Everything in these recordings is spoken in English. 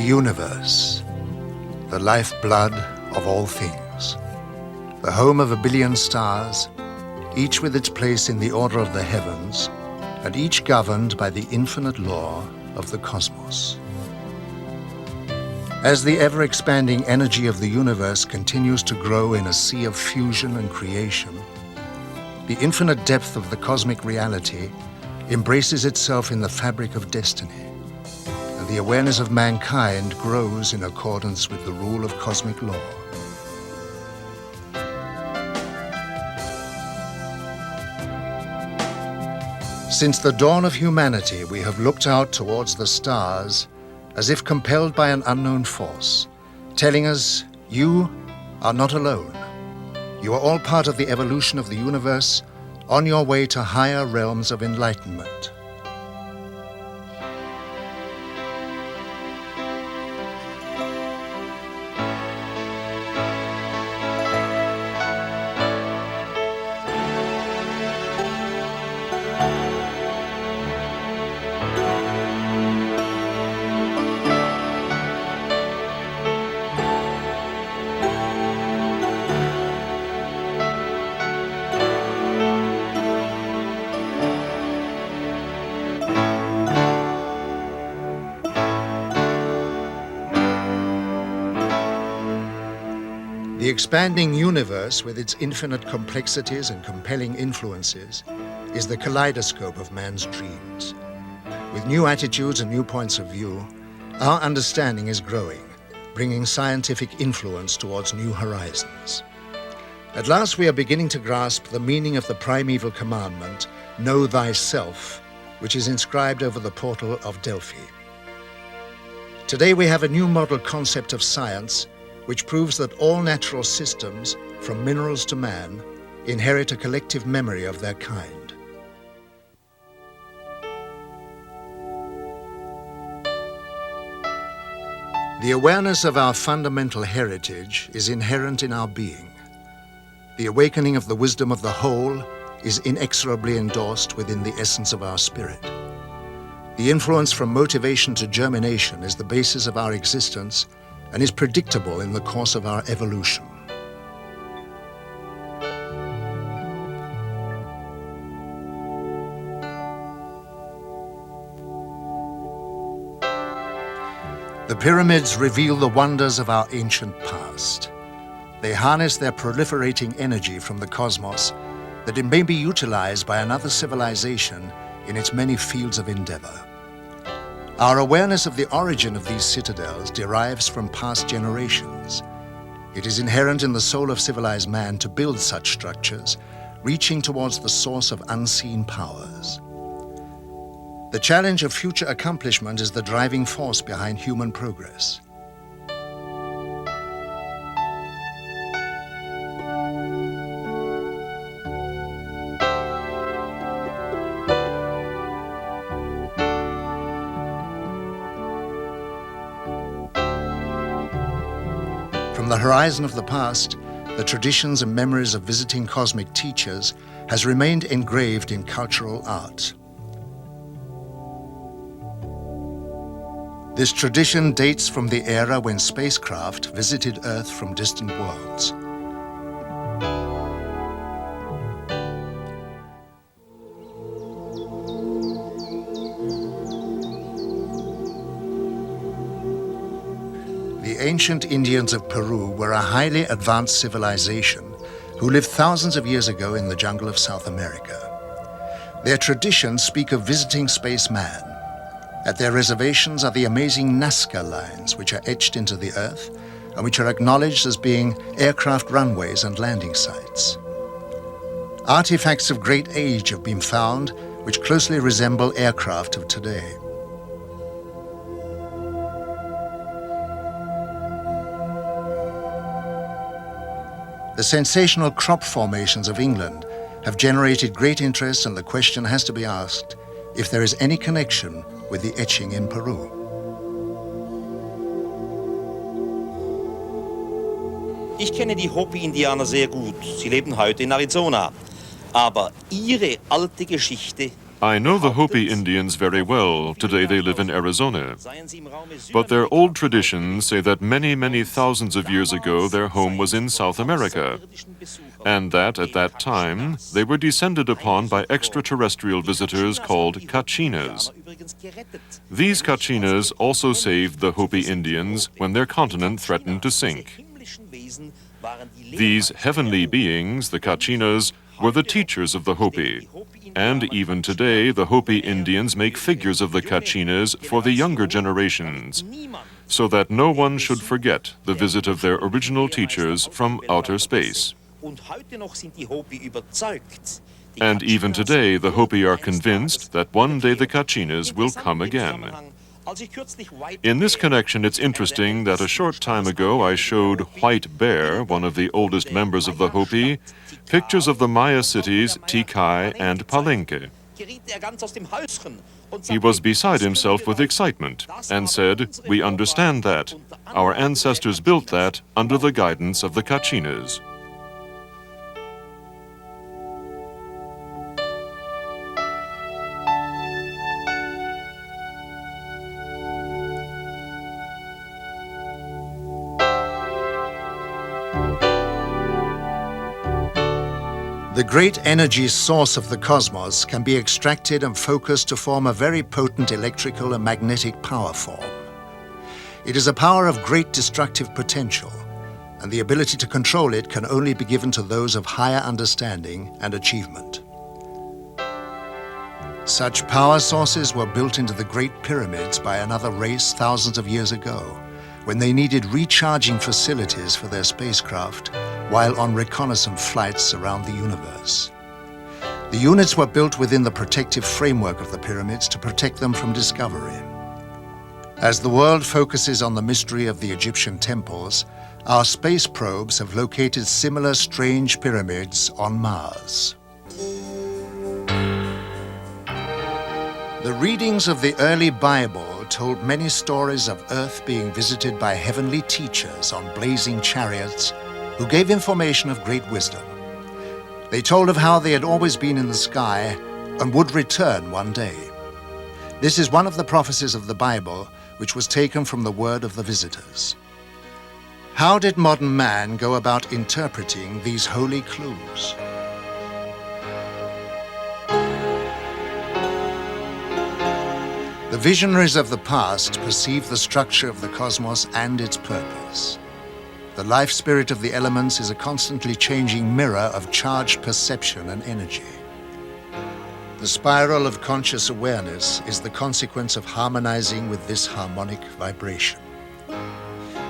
universe, the lifeblood of all things, the home of a billion stars, each with its place in the order of the heavens, and each governed by the infinite law of the cosmos. As the ever-expanding energy of the universe continues to grow in a sea of fusion and creation, the infinite depth of the cosmic reality embraces itself in the fabric of destiny, and the awareness of mankind grows in accordance with the rule of cosmic law. Since the dawn of humanity, we have looked out towards the stars as if compelled by an unknown force, telling us, you are not alone. You are all part of the evolution of the universe, on your way to higher realms of enlightenment. The expanding universe, with its infinite complexities and compelling influences, is the kaleidoscope of man's dreams. With new attitudes and new points of view, our understanding is growing, bringing scientific influence towards new horizons. At last, we are beginning to grasp the meaning of the primeval commandment, "Know thyself," which is inscribed over the portal of Delphi. Today, we have a new model concept of science which proves that all natural systems, from minerals to man, inherit a collective memory of their kind. The awareness of our fundamental heritage is inherent in our being. The awakening of the wisdom of the whole is inexorably endorsed within the essence of our spirit. The influence from motivation to germination is the basis of our existence and is predictable in the course of our evolution. The pyramids reveal the wonders of our ancient past. They harness their proliferating energy from the cosmos that it may be utilized by another civilization in its many fields of endeavor. Our awareness of the origin of these citadels derives from past generations. It is inherent in the soul of civilized man to build such structures, reaching towards the source of unseen powers. The challenge of future accomplishment is the driving force behind human progress. From the horizon of the past, the traditions and memories of visiting cosmic teachers has remained engraved in cultural art. This tradition dates from the era when spacecraft visited Earth from distant worlds. The ancient Indians of Peru were a highly advanced civilization who lived thousands of years ago in the jungle of South America. Their traditions speak of visiting spaceman. At their reservations are the amazing Nazca lines, which are etched into the earth and which are acknowledged as being aircraft runways and landing sites. Artifacts of great age have been found which closely resemble aircraft of today. The sensational crop formations of England have generated great interest, and the question has to be asked if there is any connection with the etching in Peru. Ich kenne die Hopi-Indianer sehr gut. Sie leben heute in Arizona. Aber ihre alte Geschichte I know the Hopi Indians very well. Today they live in Arizona. But their old traditions say that many, many thousands of years ago their home was in South America, and that at that time they were descended upon by extraterrestrial visitors called Kachinas. These Kachinas also saved the Hopi Indians when their continent threatened to sink. These heavenly beings, the Kachinas, were the teachers of the Hopi. And even today, the Hopi Indians make figures of the Kachinas for the younger generations, so that no one should forget the visit of their original teachers from outer space. And even today, the Hopi are convinced that one day the Kachinas will come again. In this connection, it's interesting that a short time ago I showed White Bear, one of the oldest members of the Hopi, pictures of the Maya cities Tikal and Palenque. He was beside himself with excitement and said, "We understand that. Our ancestors built that under the guidance of the Kachinas." The great energy source of the cosmos can be extracted and focused to form a very potent electrical and magnetic power form. It is a power of great destructive potential, and the ability to control it can only be given to those of higher understanding and achievement. Such power sources were built into the Great Pyramids by another race thousands of years ago, when they needed recharging facilities for their spacecraft while on reconnaissance flights around the universe. The units were built within the protective framework of the pyramids to protect them from discovery. As the world focuses on the mystery of the Egyptian temples, our space probes have located similar strange pyramids on Mars. The readings of the early Bible told many stories of Earth being visited by heavenly teachers on blazing chariots who gave information of great wisdom. They told of how they had always been in the sky and would return one day. This is one of the prophecies of the Bible, which was taken from the word of the visitors. How did modern man go about interpreting these holy clues? The visionaries of the past perceived the structure of the cosmos and its purpose. The life spirit of the elements is a constantly changing mirror of charged perception and energy. The spiral of conscious awareness is the consequence of harmonizing with this harmonic vibration.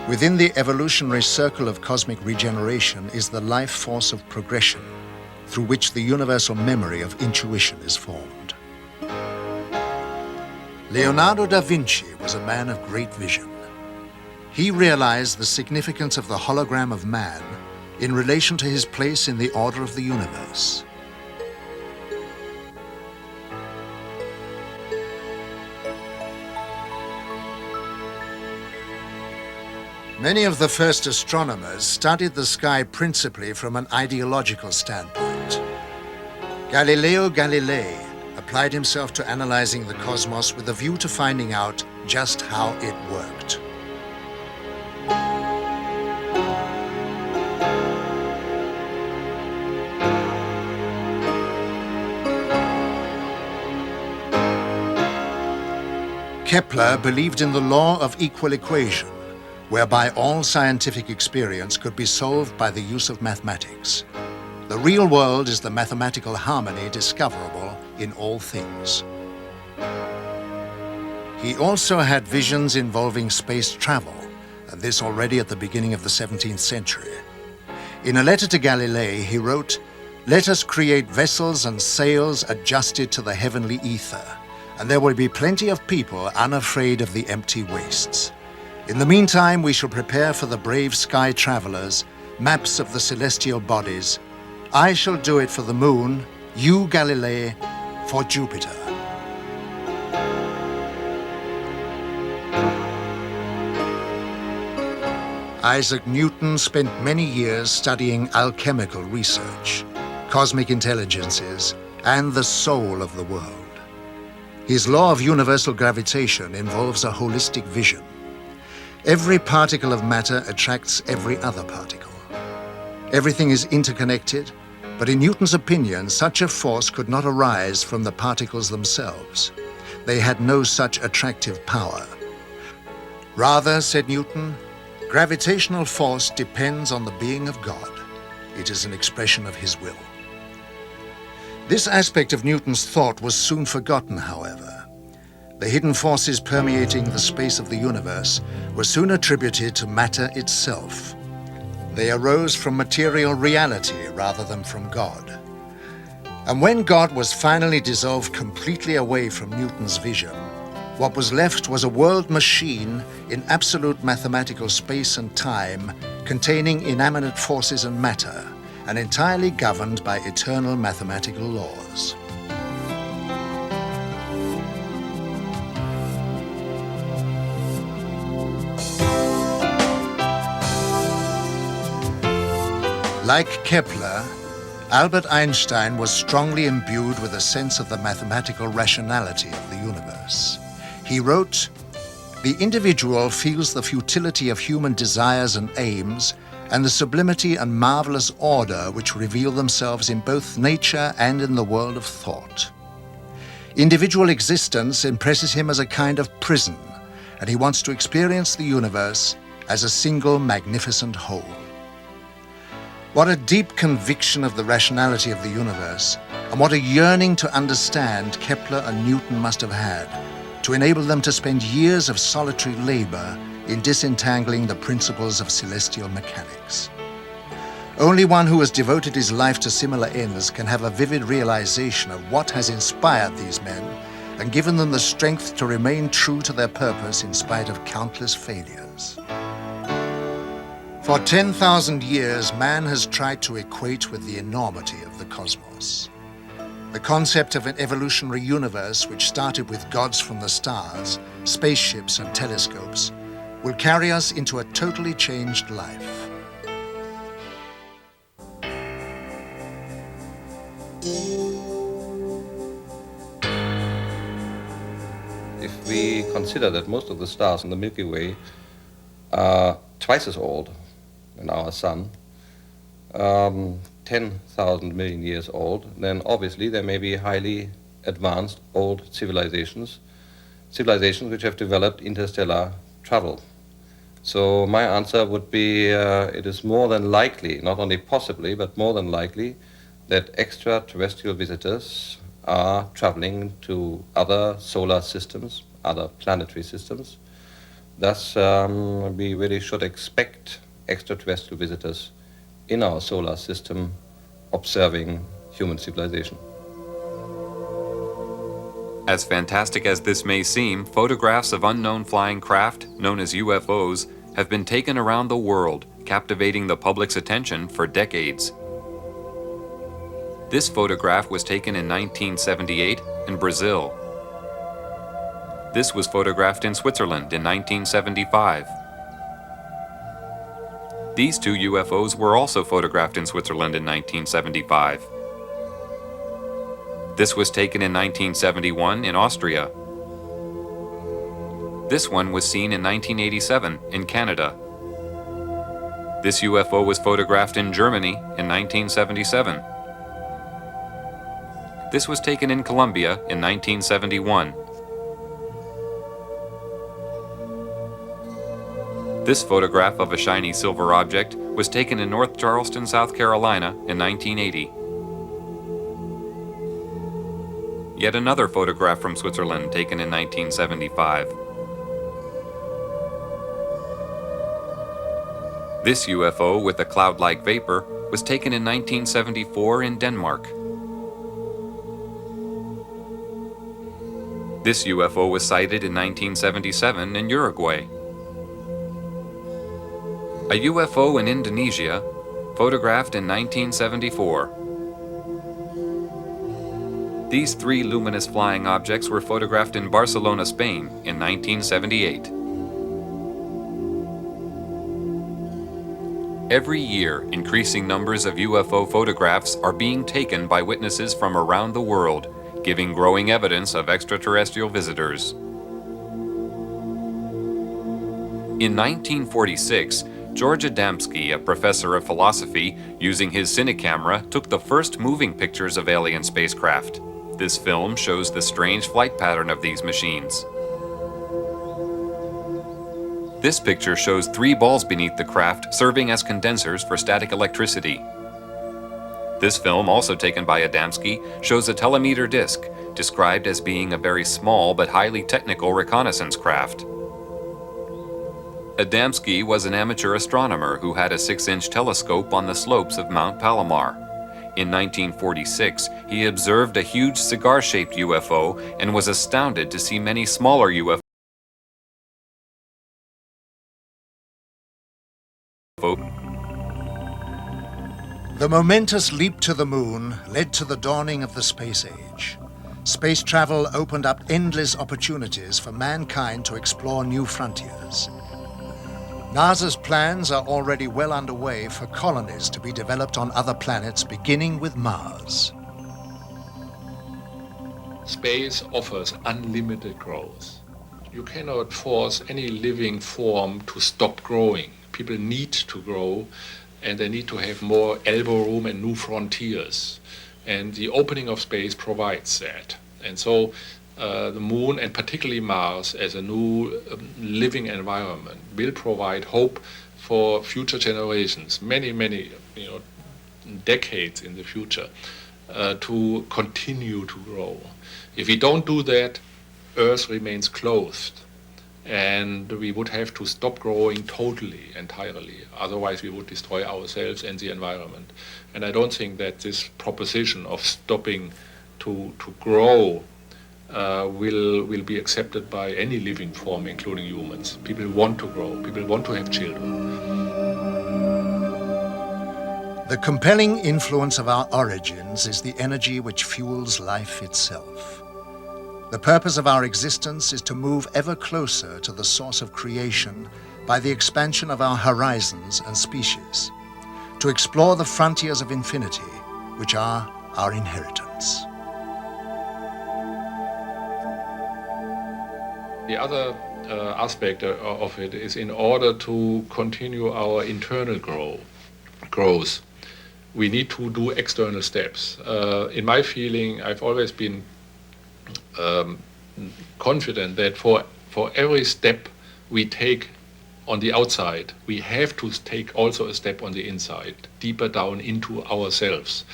Within the evolutionary circle of cosmic regeneration is the life force of progression, through which the universal memory of intuition is formed. Leonardo da Vinci was a man of great vision. He realized the significance of the hologram of man in relation to his place in the order of the universe. Many of the first astronomers studied the sky principally from an ideological standpoint. Galileo Galilei applied himself to analyzing the cosmos with a view to finding out just how it worked. Kepler believed in the law of equal equation, whereby all scientific experience could be solved by the use of mathematics. The real world is the mathematical harmony discoverable in all things. He also had visions involving space travel, and this already at the beginning of the 17th century. In a letter to Galilei, he wrote, "Let us create vessels and sails adjusted to the heavenly ether, and there will be plenty of people unafraid of the empty wastes. In the meantime, we shall prepare for the brave sky travelers maps of the celestial bodies. I shall do it for the moon, you, Galilei, for Jupiter." Isaac Newton spent many years studying alchemical research, cosmic intelligences, and the soul of the world. His law of universal gravitation involves a holistic vision. Every particle of matter attracts every other particle. Everything is interconnected, but in Newton's opinion, such a force could not arise from the particles themselves. They had no such attractive power. Rather, said Newton, gravitational force depends on the being of God. It is an expression of his will. This aspect of Newton's thought was soon forgotten, however. The hidden forces permeating the space of the universe were soon attributed to matter itself. They arose from material reality rather than from God. And when God was finally dissolved completely away from Newton's vision, what was left was a world machine in absolute mathematical space and time, containing inanimate forces and matter, and entirely governed by eternal mathematical laws. Like Kepler, Albert Einstein was strongly imbued with a sense of the mathematical rationality of the universe. He wrote, "The individual feels the futility of human desires and aims, and the sublimity and marvelous order which reveal themselves in both nature and in the world of thought. Individual existence impresses him as a kind of prison, and he wants to experience the universe as a single magnificent whole." What a deep conviction of the rationality of the universe, and what a yearning to understand Kepler and Newton must have had, to enable them to spend years of solitary labor in disentangling the principles of celestial mechanics. Only one who has devoted his life to similar ends can have a vivid realization of what has inspired these men and given them the strength to remain true to their purpose in spite of countless failures. For 10,000 years, man has tried to equate with the enormity of the cosmos. The concept of an evolutionary universe which started with gods from the stars, spaceships and telescopes will carry us into a totally changed life. If we consider that most of the stars in the Milky Way are twice as old than our sun, 10,000 million years old, then obviously there may be highly advanced old civilizations which have developed interstellar travel. So my answer would be it is more than likely, not only possibly, but more than likely, that extraterrestrial visitors are traveling to other solar systems, other planetary systems. Thus, we really should expect extraterrestrial visitors in our solar system observing human civilization. As fantastic as this may seem, photographs of unknown flying craft, known as UFOs, have been taken around the world, captivating the public's attention for decades. This photograph was taken in 1978 in Brazil. This was photographed in Switzerland in 1975. These two UFOs were also photographed in Switzerland in 1975. This was taken in 1971 in Austria. This one was seen in 1987 in Canada. This UFO was photographed in Germany in 1977. This was taken in Colombia in 1971. This photograph of a shiny silver object was taken in North Charleston, South Carolina in 1980. Yet another photograph from Switzerland taken in 1975. This UFO with a cloud-like vapor was taken in 1974 in Denmark. This UFO was sighted in 1977 in Uruguay. A UFO in Indonesia, photographed in 1974. These three luminous flying objects were photographed in Barcelona, Spain in 1978. Every year, increasing numbers of UFO photographs are being taken by witnesses from around the world, giving growing evidence of extraterrestrial visitors. In 1946, George Adamski, a professor of philosophy, using his cinecamera, took the first moving pictures of alien spacecraft. This film shows the strange flight pattern of these machines. This picture shows 3 balls beneath the craft serving as condensers for static electricity. This film, also taken by Adamski, shows a telemeter disc, described as being a very small but highly technical reconnaissance craft. Adamski was an amateur astronomer who had a 6-inch telescope on the slopes of Mount Palomar. In 1946, he observed a huge cigar-shaped UFO and was astounded to see many smaller UFOs. The momentous leap to the moon led to the dawning of the space age. Space travel opened up endless opportunities for mankind to explore new frontiers. NASA's plans are already well underway for colonies to be developed on other planets, beginning with Mars. Space offers unlimited growth. You cannot force any living form to stop growing. People need to grow, and they need to have more elbow room and new frontiers. And the opening of space provides that. And so the moon, and particularly Mars, as a new living environment, will provide hope for future generations, many decades in the future, to continue to grow. If we don't do that, Earth remains closed, and we would have to stop growing totally, entirely. Otherwise, we would destroy ourselves and the environment. And I don't think that this proposition of stopping to grow will be accepted by any living form, including humans. People want to grow. People want to have children. The compelling influence of our origins is the energy which fuels life itself. The purpose of our existence is to move ever closer to the source of creation by the expansion of our horizons and species, to explore the frontiers of infinity, which are our inheritance. The other aspect of it is, in order to continue our internal growth, we need to do external steps. In my feeling, I've always been confident that for every step we take on the outside, we have to take also a step on the inside, deeper down into ourselves.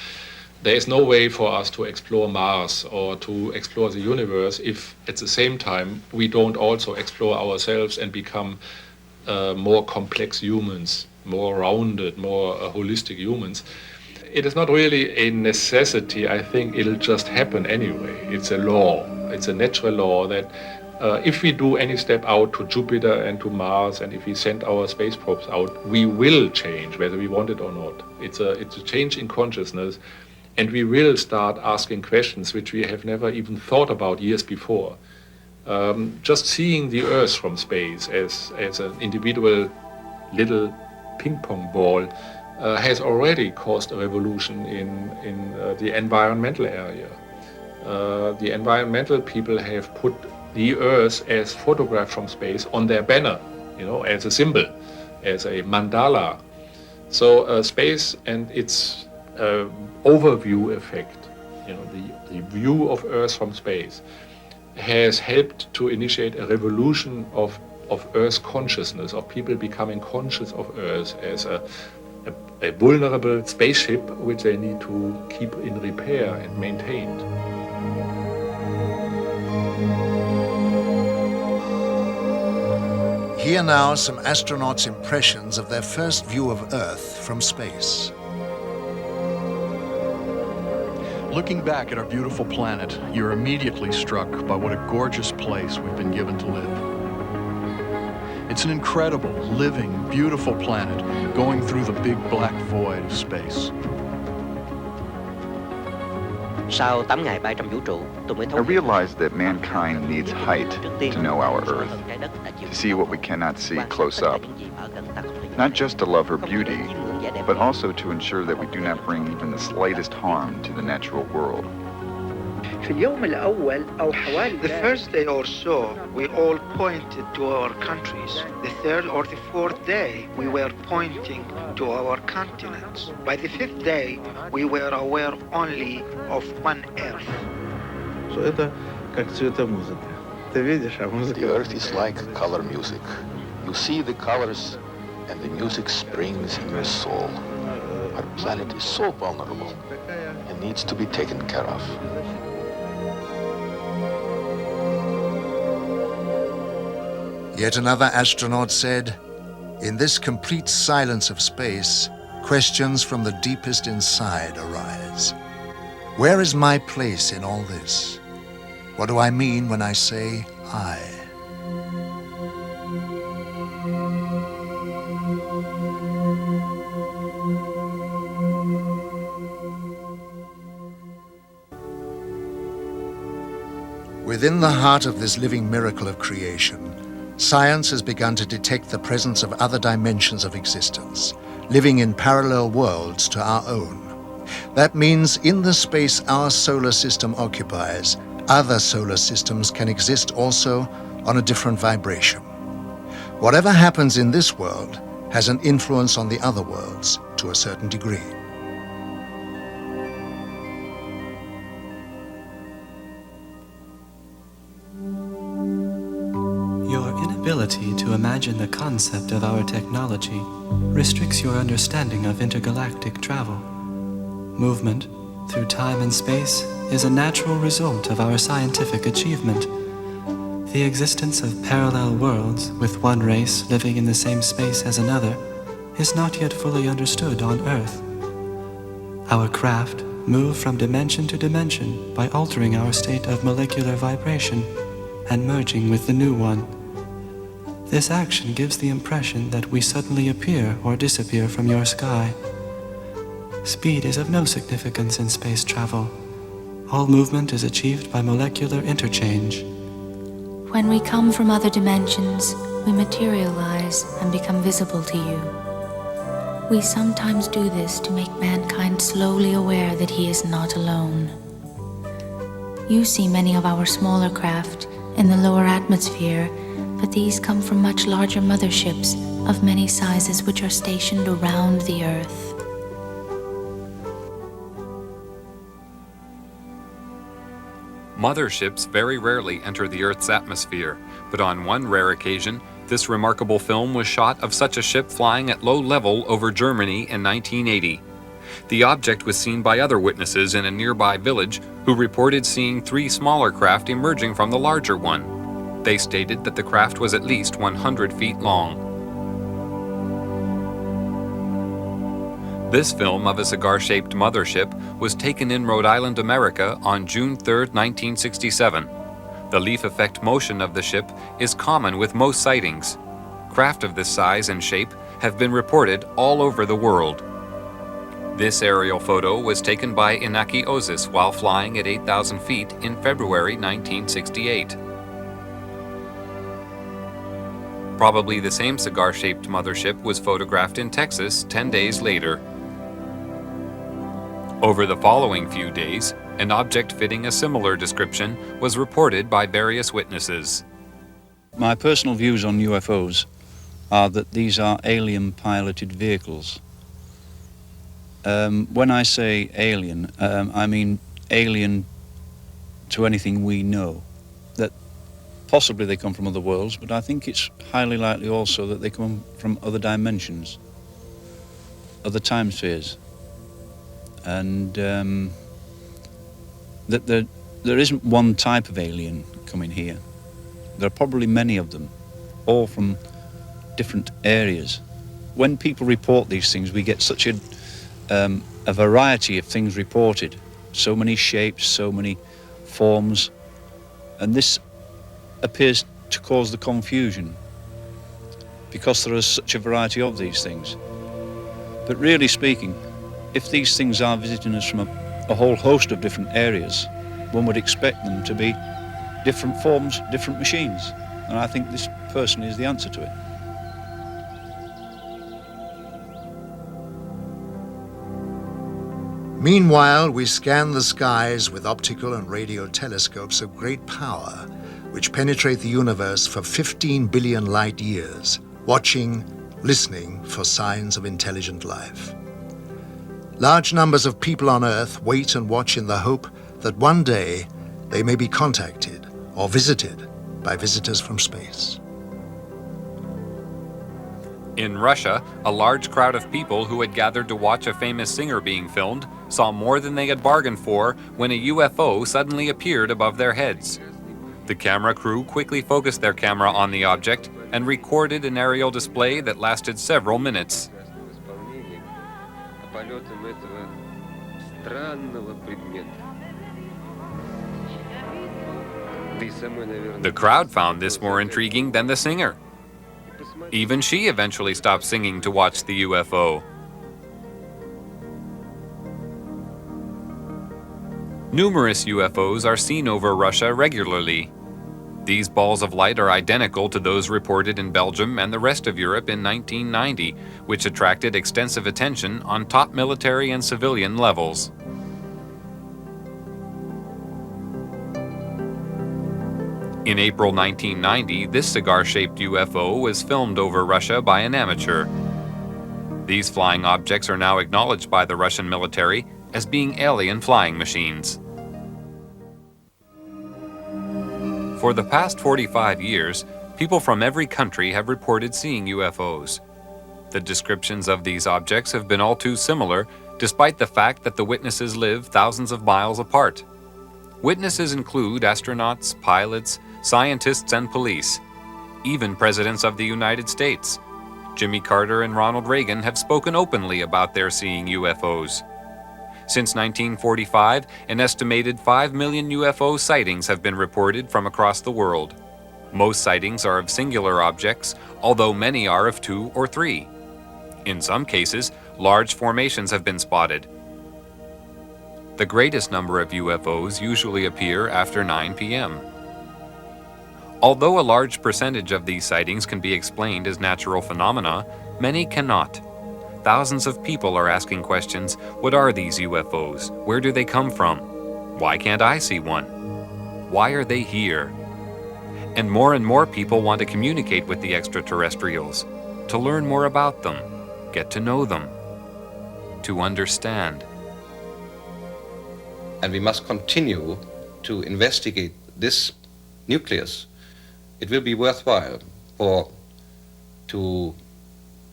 There is no way for us to explore Mars or to explore the universe if at the same time we don't also explore ourselves and become more complex humans, more rounded, more holistic humans. It is not really a necessity. I think it'll just happen anyway. It's a law. It's a natural law that if we do any step out to Jupiter and to Mars, and if we send our space probes out, we will change, whether we want it or not. It's a change in consciousness, and we will start asking questions which we have never even thought about years before. Just seeing the Earth from space as an individual little ping pong ball has already caused a revolution in the environmental area. The environmental people have put the Earth as photographed from space on their banner, as a symbol, as a mandala. So space and its overview effect, the view of Earth from space, has helped to initiate a revolution of Earth consciousness, of people becoming conscious of Earth as a vulnerable spaceship which they need to keep in repair and maintained. Here now some astronauts' impressions of their first view of Earth from space. Looking back at our beautiful planet, you're immediately struck by what a gorgeous place we've been given to live. It's an incredible, living, beautiful planet going through the big black void of space. I realized that mankind needs height to know our Earth, to see what we cannot see close up. Not just to love her beauty, but also to ensure that we do not bring even the slightest harm to the natural world. The first day or so, we all pointed to our countries. The third or the fourth day, we were pointing to our continents. By the fifth day, we were aware only of one Earth. The Earth is like color music. You see the colors and the music springs in your soul. Our planet is so vulnerable and needs to be taken care of. Yet another astronaut said, "In this complete silence of space, questions from the deepest inside arise. Where is my place in all this? What do I mean when I say I?" Within the heart of this living miracle of creation, science has begun to detect the presence of other dimensions of existence, living in parallel worlds to our own. That means in the space our solar system occupies, other solar systems can exist also on a different vibration. Whatever happens in this world has an influence on the other worlds to a certain degree. Your inability to imagine the concept of our technology restricts your understanding of intergalactic travel. Movement through time and space is a natural result of our scientific achievement. The existence of parallel worlds with one race living in the same space as another is not yet fully understood on Earth. Our craft move from dimension to dimension by altering our state of molecular vibration and merging with the new one. This action gives the impression that we suddenly appear or disappear from your sky. Speed is of no significance in space travel. All movement is achieved by molecular interchange. When we come from other dimensions, we materialize and become visible to you. We sometimes do this to make mankind slowly aware that he is not alone. You see many of our smaller craft in the lower atmosphere, but these come from much larger motherships of many sizes which are stationed around the Earth. Motherships very rarely enter the Earth's atmosphere, but on one rare occasion, this remarkable film was shot of such a ship flying at low level over Germany in 1980. The object was seen by other witnesses in a nearby village who reported seeing 3 smaller craft emerging from the larger one. They stated that the craft was at least 100 feet long. This film of a cigar-shaped mothership was taken in Rhode Island, America on June 3, 1967. The leaf effect motion of the ship is common with most sightings. Craft of this size and shape have been reported all over the world. This aerial photo was taken by Inaki Ozis while flying at 8,000 feet in February 1968. Probably the same cigar-shaped mothership was photographed in Texas 10 days later. Over the following few days, an object fitting a similar description was reported by various witnesses. My personal views on UFOs are that these are alien-piloted vehicles. When I say alien, I mean alien to anything we know. That possibly they come from other worlds, but I think it's highly likely also that they come from other dimensions, other time spheres. And that there isn't one type of alien coming here. There are probably many of them, all from different areas. When people report these things, we get such a variety of things reported, so many shapes, so many forms, and this appears to cause the confusion because there is such a variety of these things. But really speaking, if these things are visiting us from a whole host of different areas, one would expect them to be different forms, different machines. And I think this person is the answer to it. Meanwhile, we scan the skies with optical and radio telescopes of great power, which penetrate the universe for 15 billion light years, watching, listening for signs of intelligent life. Large numbers of people on Earth wait and watch in the hope that one day they may be contacted or visited by visitors from space. In Russia, a large crowd of people who had gathered to watch a famous singer being filmed saw more than they had bargained for when a UFO suddenly appeared above their heads. The camera crew quickly focused their camera on the object and recorded an aerial display that lasted several minutes. The crowd found this more intriguing than the singer. Even she eventually stopped singing to watch the UFO. Numerous UFOs are seen over Russia regularly. These balls of light are identical to those reported in Belgium and the rest of Europe in 1990, which attracted extensive attention on top military and civilian levels. In April 1990, this cigar-shaped UFO was filmed over Russia by an amateur. These flying objects are now acknowledged by the Russian military as being alien flying machines. For the past 45 years, people from every country have reported seeing UFOs. The descriptions of these objects have been all too similar, despite the fact that the witnesses live thousands of miles apart. Witnesses include astronauts, pilots, scientists, and police. Even presidents of the United States. Jimmy Carter and Ronald Reagan have spoken openly about their seeing UFOs. Since 1945, an estimated 5 million UFO sightings have been reported from across the world. Most sightings are of singular objects, although many are of 2 or 3. In some cases, large formations have been spotted. The greatest number of UFOs usually appear after 9 p.m. Although a large percentage of these sightings can be explained as natural phenomena, many cannot. Thousands of people are asking questions: what are these UFOs? Where do they come from? Why can't I see one? Why are they here? And more people want to communicate with the extraterrestrials, to learn more about them, get to know them, to understand. And we must continue to investigate this nucleus. It will be worthwhile to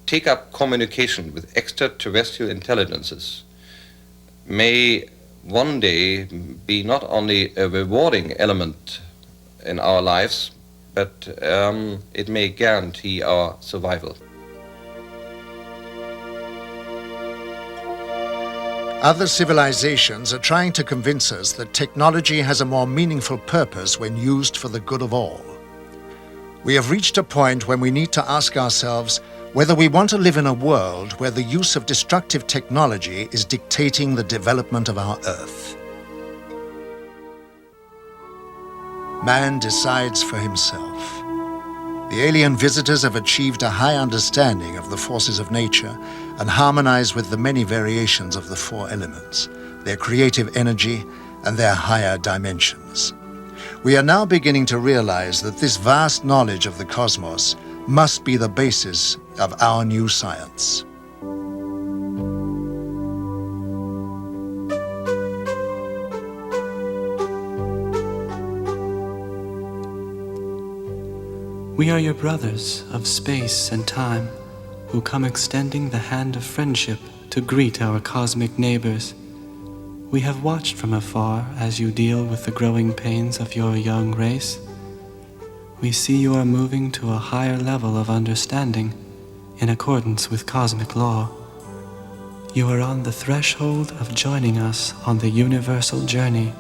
take up communication with extraterrestrial intelligences. May one day be not only a rewarding element in our lives, but it may guarantee our survival. Other civilizations are trying to convince us that technology has a more meaningful purpose when used for the good of all. We have reached a point when we need to ask ourselves whether we want to live in a world where the use of destructive technology is dictating the development of our Earth. Man decides for himself. The alien visitors have achieved a high understanding of the forces of nature and harmonize with the many variations of the 4 elements, their creative energy, and their higher dimensions. We are now beginning to realize that this vast knowledge of the cosmos must be the basis of our new science. We are your brothers of space and time, who come extending the hand of friendship to greet our cosmic neighbors. We have watched from afar as you deal with the growing pains of your young race. We see you are moving to a higher level of understanding in accordance with cosmic law. You are on the threshold of joining us on the universal journey,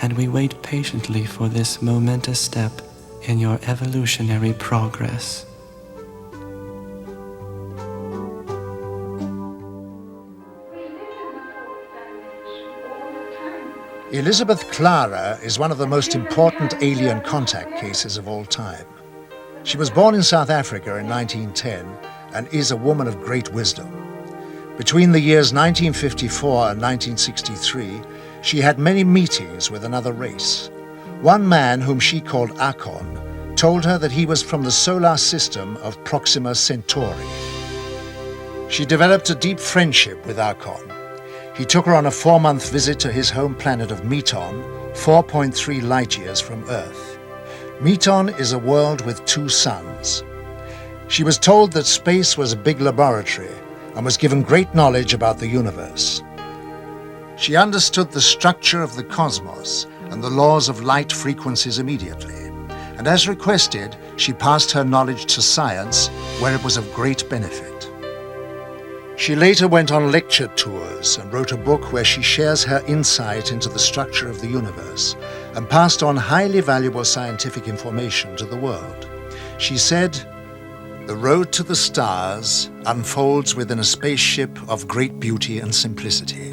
and we wait patiently for this momentous step in your evolutionary progress. Elizabeth Clara is one of the most important alien contact cases of all time. She was born in South Africa in 1910 and is a woman of great wisdom. Between the years 1954 and 1963, she had many meetings with another race. One man, whom she called Akon, told her that he was from the solar system of Proxima Centauri. She developed a deep friendship with Akon. He took her on a 4-month visit to his home planet of Meton, 4.3 light years from Earth. Meton is a world with 2 suns. She was told that space was a big laboratory and was given great knowledge about the universe. She understood the structure of the cosmos and the laws of light frequencies immediately, and as requested, she passed her knowledge to science, where it was of great benefit. She later went on lecture tours and wrote a book where she shares her insight into the structure of the universe and passed on highly valuable scientific information to the world. She said, "The road to the stars unfolds within a spaceship of great beauty and simplicity,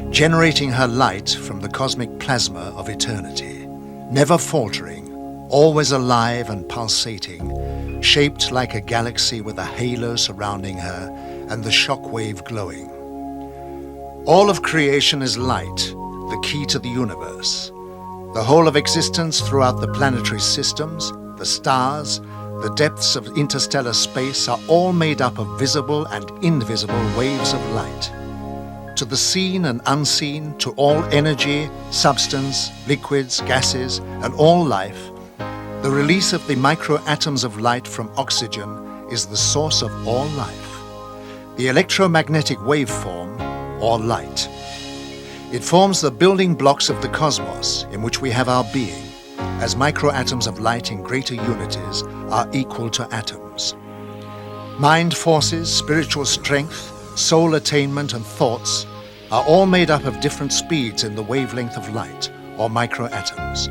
generating her light from the cosmic plasma of eternity, never faltering, always alive and pulsating, shaped like a galaxy with a halo surrounding her and the shock wave glowing. All of creation is light, the key to the universe. The whole of existence throughout the planetary systems, the stars, the depths of interstellar space are all made up of visible and invisible waves of light. To the seen and unseen, to all energy, substance, liquids, gases, and all life, the release of the microatoms of light from oxygen is the source of all life. The electromagnetic waveform, or light. It forms the building blocks of the cosmos in which we have our being, as microatoms of light in greater unities are equal to atoms. Mind forces, spiritual strength, soul attainment, and thoughts are all made up of different speeds in the wavelength of light, or microatoms.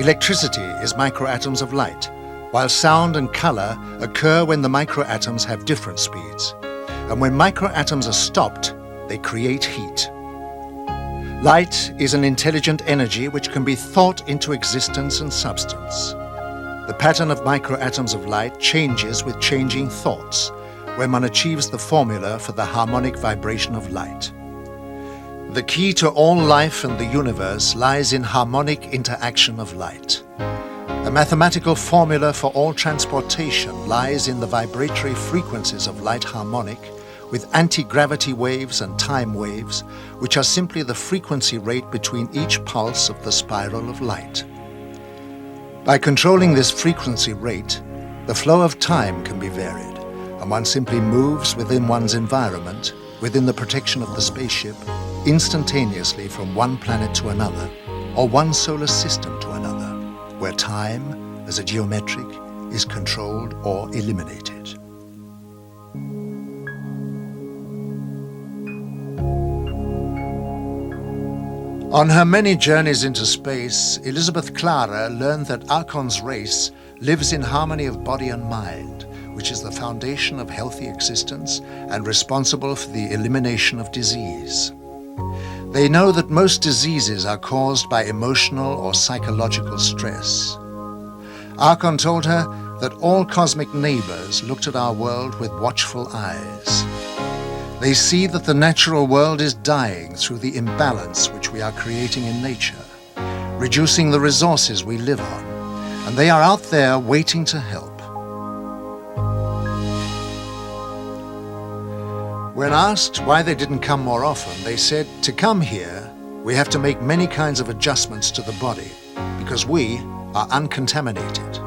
Electricity is microatoms of light, while sound and color occur when the microatoms have different speeds. And when microatoms are stopped, they create heat. Light is an intelligent energy which can be thought into existence and substance. The pattern of microatoms of light changes with changing thoughts, when one achieves the formula for the harmonic vibration of light. The key to all life and the universe lies in harmonic interaction of light. A mathematical formula for all transportation lies in the vibratory frequencies of light harmonic with anti-gravity waves and time waves, which are simply the frequency rate between each pulse of the spiral of light. By controlling this frequency rate, the flow of time can be varied, and one simply moves within one's environment, within the protection of the spaceship, instantaneously from one planet to another, or one solar system to another, where time, as a geometric, is controlled or eliminated. On her many journeys into space, Elizabeth Clara learned that Akon's race lives in harmony of body and mind, which is the foundation of healthy existence and responsible for the elimination of disease. They know that most diseases are caused by emotional or psychological stress. Akon told her that all cosmic neighbors looked at our world with watchful eyes. They see that the natural world is dying through the imbalance which we are creating in nature, reducing the resources we live on, and they are out there waiting to help. When asked why they didn't come more often, they said, to come here, we have to make many kinds of adjustments to the body, because we are uncontaminated.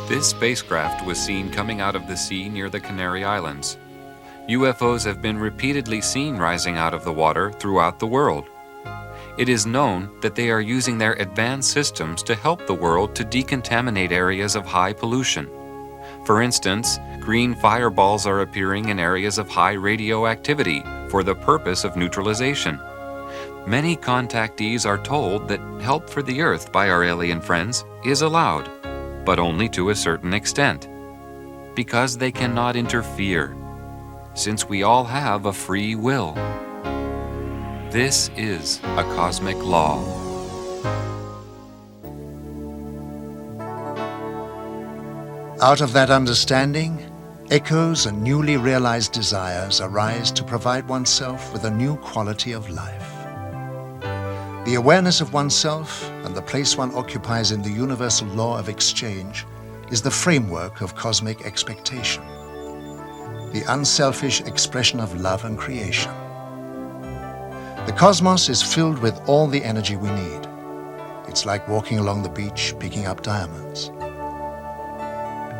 This spacecraft was seen coming out of the sea near the Canary Islands. UFOs have been repeatedly seen rising out of the water throughout the world. It is known that they are using their advanced systems to help the world to decontaminate areas of high pollution. For instance, green fireballs are appearing in areas of high radioactivity for the purpose of neutralization. Many contactees are told that help for the Earth by our alien friends is allowed, but only to a certain extent, because they cannot interfere, since we all have a free will. This is a cosmic law. Out of that understanding, echoes and newly realized desires arise to provide oneself with a new quality of life. The awareness of oneself and the place one occupies in the universal law of exchange is the framework of cosmic expectation, the unselfish expression of love and creation. The cosmos is filled with all the energy we need. It's like walking along the beach picking up diamonds.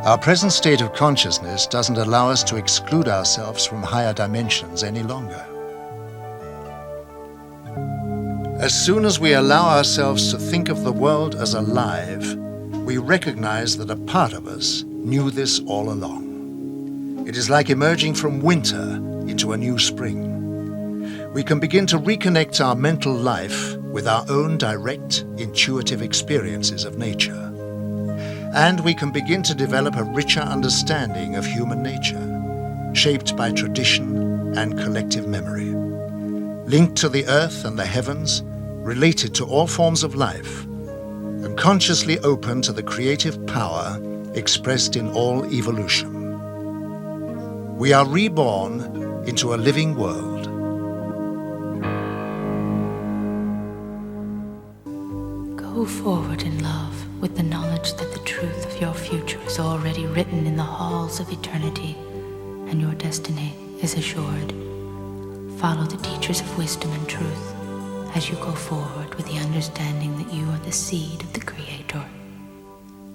Our present state of consciousness doesn't allow us to exclude ourselves from higher dimensions any longer. As soon as we allow ourselves to think of the world as alive, we recognize that a part of us knew this all along. It is like emerging from winter into a new spring. We can begin to reconnect our mental life with our own direct, intuitive experiences of nature. And we can begin to develop a richer understanding of human nature, shaped by tradition and collective memory, linked to the earth and the heavens, related to all forms of life, and consciously open to the creative power expressed in all evolution. We are reborn into a living world. Go forward in love with the knowledge that the truth of your future is already written in the halls of eternity, and your destiny is assured. Follow the teachers of wisdom and truth as you go forward with the understanding that you are the seed of the Creator.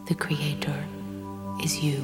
The Creator is you.